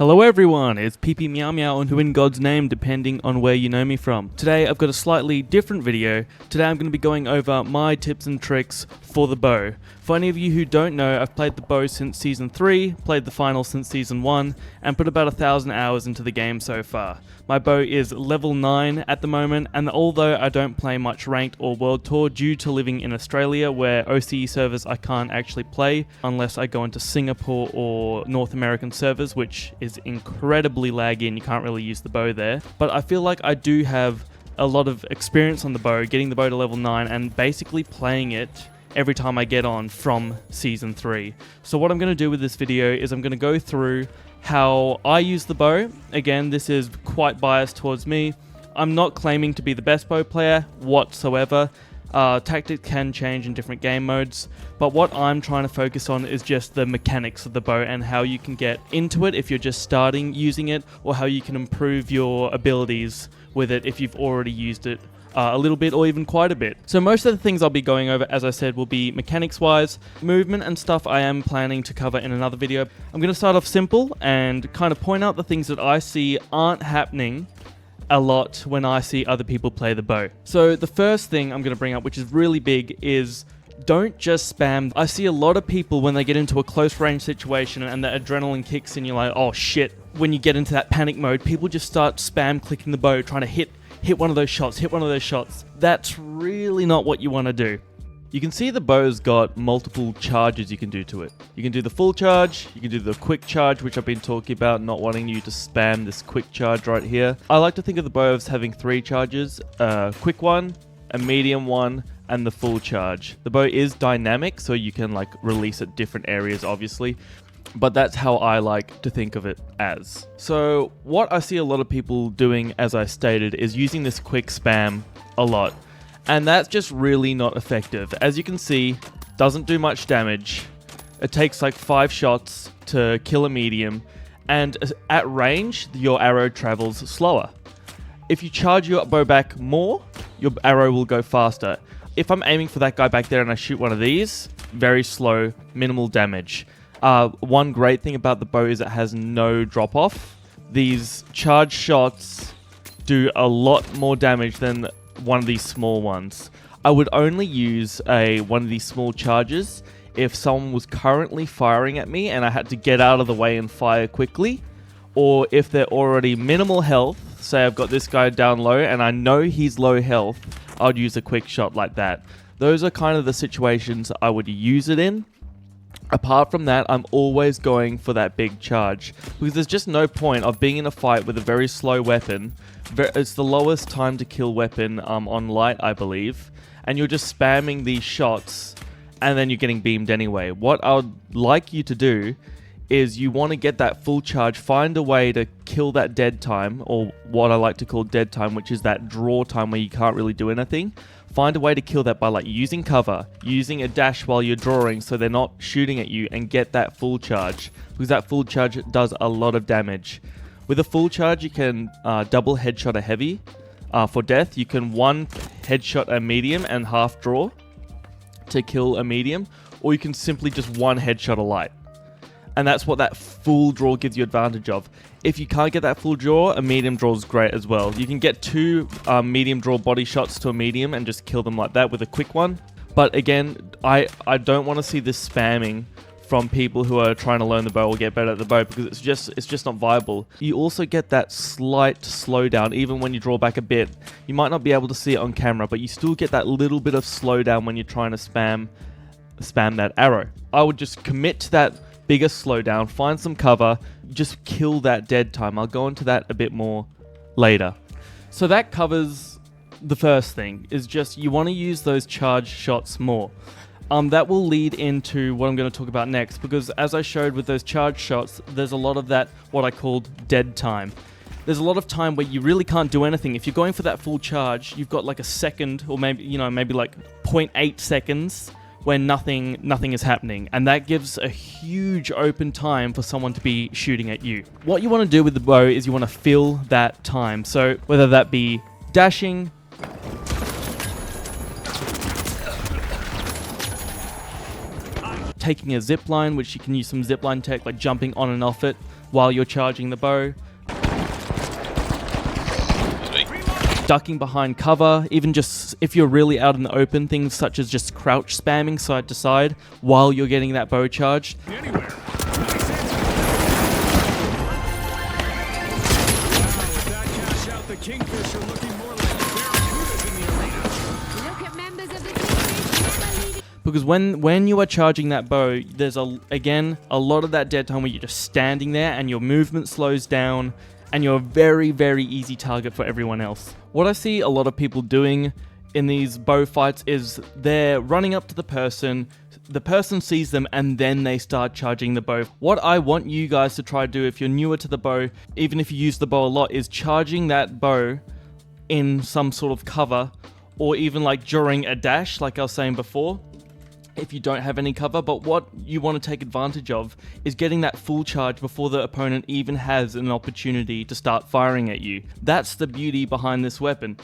Hello everyone, it's PP Meow Meow and Who in God's Name depending on where you know me from. Today I've got a slightly different video. Today I'm going to be going over my tips and tricks for the bow. For any of you who don't know, I've played the bow since Season 3, played the final since Season 1, and put about 1,000 hours into the game so far. My bow is level 9 at the moment, and although I don't play much Ranked or World Tour due to living in Australia where OCE servers I can't actually play unless I go into Singapore or North American servers, which is incredibly laggy and you can't really use the bow there. But I feel like I do have a lot of experience on the bow, getting the bow to level 9 and basically playing it every time I get on from Season 3. So what I'm going to do with this video is I'm going to go through how I use the bow. Again, this is quite biased towards me. I'm not claiming to be the best bow player whatsoever. Tactics can change in different game modes, but what I'm trying to focus on is just the mechanics of the bow and how you can get into it if you're just starting using it, or how you can improve your abilities with it if you've already used it a little bit or even quite a bit. So most of the things I'll be going over, as I said, will be mechanics wise. Movement and stuff I am planning to cover in another video. I'm going to start off simple and kind of point out the things that I see aren't happening a lot when I see other people play the bow. So the first thing I'm going to bring up, which is really big, is don't just spam. I see a lot of people when they get into a close range situation and the adrenaline kicks in, you're like, oh shit. When you get into that panic mode, people just start spam clicking the bow, trying to hit one of those shots, That's really not what you want to do. You can see the bow's got multiple charges you can do to it. You can do the full charge, you can do the quick charge, which I've been talking about, not wanting you to spam this quick charge right here. I like to think of the bow as having 3 charges, a quick one, a medium one, and the full charge. The bow is dynamic, so you can like release at different areas, obviously. But that's how I like to think of it as. So what I see a lot of people doing, as I stated, is using this quick spam a lot. And that's just really not effective. As you can see, doesn't do much damage. It takes like 5 shots to kill a medium. And at range, your arrow travels slower. If you charge your bow back more, your arrow will go faster. If I'm aiming for that guy back there and I shoot one of these, very slow, minimal damage. One great thing about the bow is it has no drop off. These charged shots do a lot more damage than one of these small ones. I would only use one of these small charges if someone was currently firing at me and I had to get out of the way and fire quickly, or if they're already minimal health. Say I've got this guy down low and I know he's low health, I'd use a quick shot like that. Those are kind of the situations I would use it in. Apart from that, I'm always going for that big charge, because there's just no point of being in a fight with a very slow weapon. It's the lowest time to kill weapon on light, I believe, and you're just spamming these shots and then you're getting beamed anyway. What I would like you to do is you want to get that full charge, find a way to kill that dead time, or what I like to call dead time, which is that draw time where you can't really do anything. Find a way to kill that by like using cover, using a dash while you're drawing so they're not shooting at you, and get that full charge, because that full charge does a lot of damage. With a full charge, you can double headshot a heavy. For death, you can 1 headshot a medium and half draw to kill a medium, or you can simply just 1 headshot a light. And that's what that full draw gives you advantage of. If you can't get that full draw, a medium draw is great as well. You can get 2 medium draw body shots to a medium and just kill them like that with a quick one. But again, I don't want to see this spamming from people who are trying to learn the bow or get better at the bow, because it's just not viable. You also get that slight slowdown even when you draw back a bit. You might not be able to see it on camera, but you still get that little bit of slowdown when you're trying to spam that arrow. I would just commit to that bigger slowdown, find some cover, just kill that dead time. I'll go into that a bit more later. So that covers the first thing, is just you want to use those charged shots more. That will lead into what I'm going to talk about next, because as I showed with those charged shots, there's a lot of that, what I called dead time. There's a lot of time where you really can't do anything. If you're going for that full charge, you've got like a second, or maybe like 0.8 seconds where nothing is happening, and that gives a huge open time for someone to be shooting at you. What you want to do with the bow is you want to fill that time. So whether that be dashing, taking a zip line, which you can use some zip line tech like jumping on and off it, while you're charging the bow. Ducking behind cover, even just if you're really out in the open, things such as just crouch spamming side to side while you're getting that bow charged. Because when you are charging that bow, there's again a lot of that dead time where you're just standing there and your movement slows down and you're a very, very easy target for everyone else. What I see a lot of people doing in these bow fights is they're running up to the person sees them, and then they start charging the bow. What I want you guys to try to do if you're newer to the bow, even if you use the bow a lot, is charging that bow in some sort of cover, or even like during a dash, like I was saying before, if you don't have any cover. But what you want to take advantage of is getting that full charge before the opponent even has an opportunity to start firing at you. That's the beauty behind this weapon.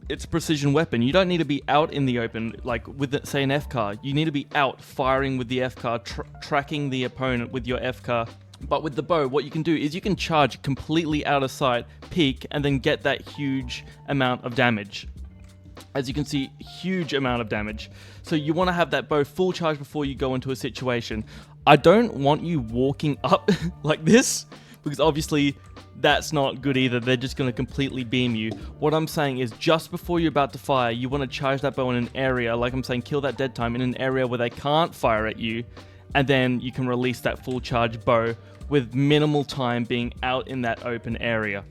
It's a precision weapon. You don't need to be out in the open, like with, say, an F-car. You need to be out firing with the F-car, tracking the opponent with your F-car. But with the bow, what you can do is you can charge completely out of sight, peek, and then get that huge amount of damage. As you can see, huge amount of damage. So you want to have that bow full charge before you go into a situation. I don't want you walking up like this, because obviously that's not good either. They're just going to completely beam you. What I'm saying is just before you're about to fire, you want to charge that bow in an area, like I'm saying, kill that dead time in an area where they can't fire at you, and then you can release that full charge bow with minimal time being out in that open area.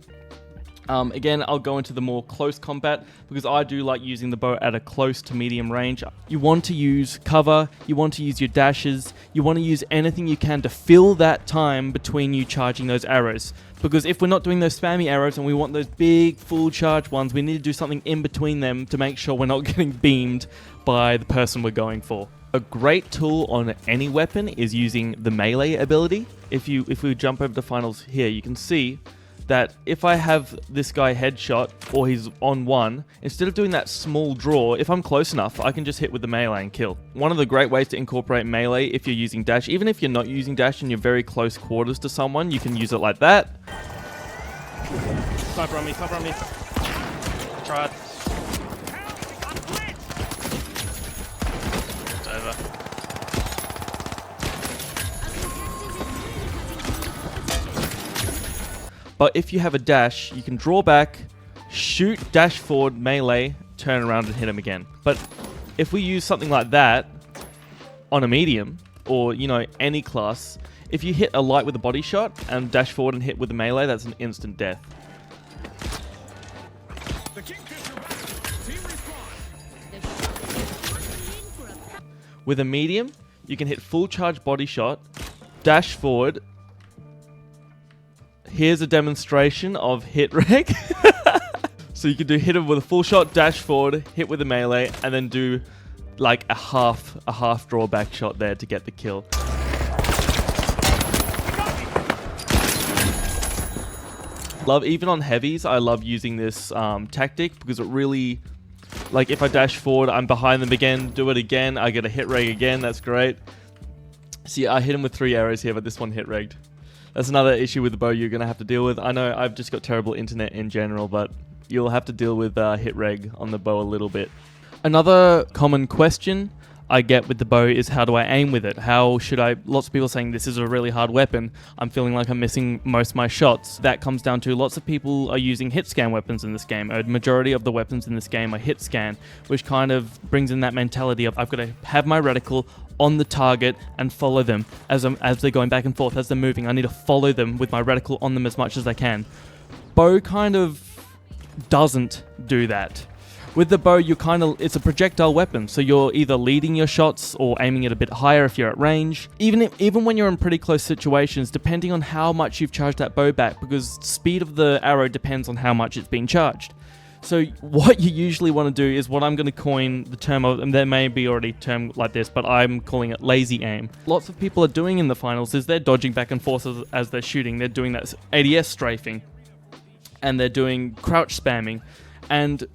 Again, I'll go into the more close combat because I do like using the bow at a close to medium range. You want to use cover, you want to use your dashes, you want to use anything you can to fill that time between you charging those arrows. Because if we're not doing those spammy arrows and we want those big full charge ones, we need to do something in between them to make sure we're not getting beamed by the person we're going for. A great tool on any weapon is using the melee ability. If we jump over to finals here, you can see that if I have this guy headshot or he's on one, instead of doing that small draw, if I'm close enough, I can just hit with the melee and kill. One of the great ways to incorporate melee if you're using dash, even if you're not using dash and you're very close quarters to someone, you can use it like that. Sniper on me, sniper on me. Try it. It's over. But if you have a dash, you can draw back, shoot, dash forward, melee, turn around and hit him again. But if we use something like that on a medium, or, you know, any class, if you hit a light with a body shot and dash forward and hit with a melee, that's an instant death. With a medium, you can hit full charge body shot, dash forward. Here's a demonstration of hit reg. So you can do hit him with a full shot, dash forward, hit with a melee, and then do like a half draw back shot there to get the kill. Even on heavies, I love using this tactic because it really, like if I dash forward, I'm behind them again, do it again, I get a hit reg again, that's great. See, I hit him with 3 arrows here, but this one hit regged. That's another issue with the bow you're going to have to deal with. I know I've just got terrible internet in general, but you'll have to deal with hit reg on the bow a little bit. Another common question I get with the bow is how do I aim with it? How should I... Lots of people saying this is a really hard weapon. I'm feeling like I'm missing most of my shots. That comes down to lots of people are using hit scan weapons in this game. A majority of the weapons in this game are hit scan, which kind of brings in that mentality of I've got to have my reticle on the target and follow them as they're going back and forth, as they're moving. I need to follow them with my reticle on them as much as I can. Bow kind of doesn't do that. With the bow, it's a projectile weapon, so you're either leading your shots or aiming it a bit higher if you're at range. Even when you're in pretty close situations, depending on how much you've charged that bow back, because speed of the arrow depends on how much it's been charged. So what you usually want to do is what I'm going to coin the term of, and there may be already a term like this, but I'm calling it lazy aim. Lots of people are doing in the finals is they're dodging back and forth as they're shooting. They're doing that ADS strafing, and they're doing crouch spamming. And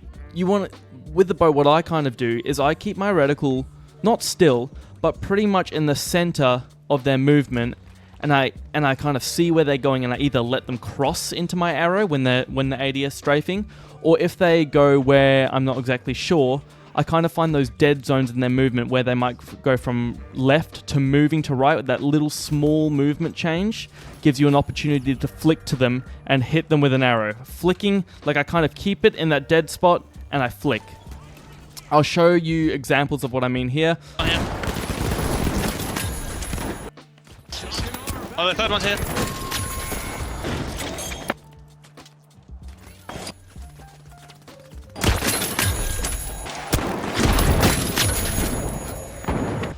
with the bow, what I kind of do is I keep my reticle not still, but pretty much in the center of their movement, and I kind of see where they're going, and I either let them cross into my arrow when the ADS strafing, or if they go where I'm not exactly sure, I kind of find those dead zones in their movement where they might go from left to moving to right with that little small movement change. Gives you an opportunity to flick to them and hit them with an arrow. Flicking, like I kind of keep it in that dead spot and I flick. I'll show you examples of what I mean here. Oh, the third one's here.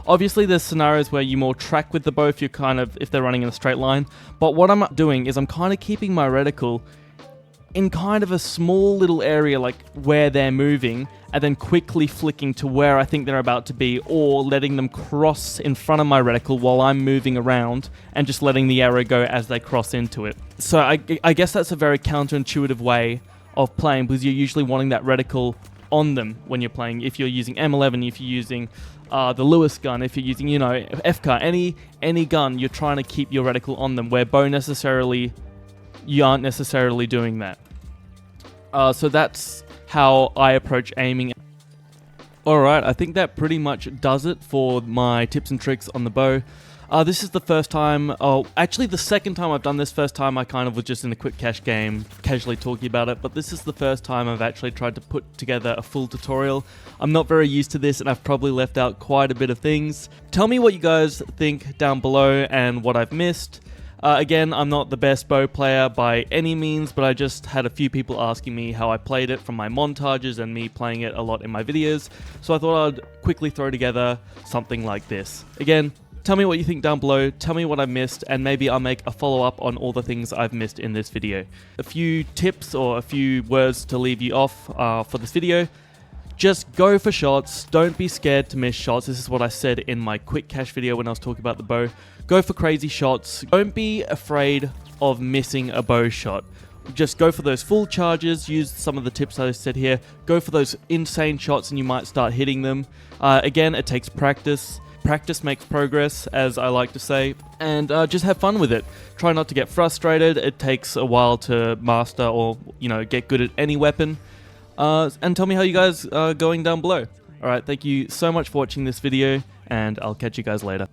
Obviously, there's scenarios where you more track with the bow if they're running in a straight line. But what I'm doing is I'm kind of keeping my reticle in kind of a small little area, like where they're moving, and then quickly flicking to where I think they're about to be, or letting them cross in front of my reticle while I'm moving around, and just letting the arrow go as they cross into it. So I guess that's a very counterintuitive way of playing, because you're usually wanting that reticle on them when you're playing. If you're using M11, if you're using the Lewis gun, if you're using, you know, FCAR, any gun, you're trying to keep your reticle on them, where bow you aren't necessarily doing that. So that's how I approach aiming. Alright, I think that pretty much does it for my tips and tricks on the bow. This is the first time, actually the second time I've done this. First time I kind of was just in a quick cash game, casually talking about it, but this is the first time I've actually tried to put together a full tutorial. I'm not very used to this, and I've probably left out quite a bit of things. Tell me what you guys think down below and what I've missed. Again, I'm not the best bow player by any means, but I just had a few people asking me how I played it from my montages and me playing it a lot in my videos, so I thought I'd quickly throw together something like this. Again, tell me what you think down below, tell me what I missed, and maybe I'll make a follow-up on all the things I've missed in this video. A few tips or a few words to leave you off for this video. Just go for shots, don't be scared to miss shots. This is what I said in my quick cash video when I was talking about the bow. Go for crazy shots, don't be afraid of missing a bow shot. Just go for those full charges, use some of the tips I said here, go for those insane shots and you might start hitting them. Again, it takes practice. Practice makes progress, as I like to say, and just have fun with it. Try not to get frustrated. It takes a while to master or, you know, get good at any weapon. And tell me how you guys are going down below. Alright, thank you so much for watching this video, and I'll catch you guys later.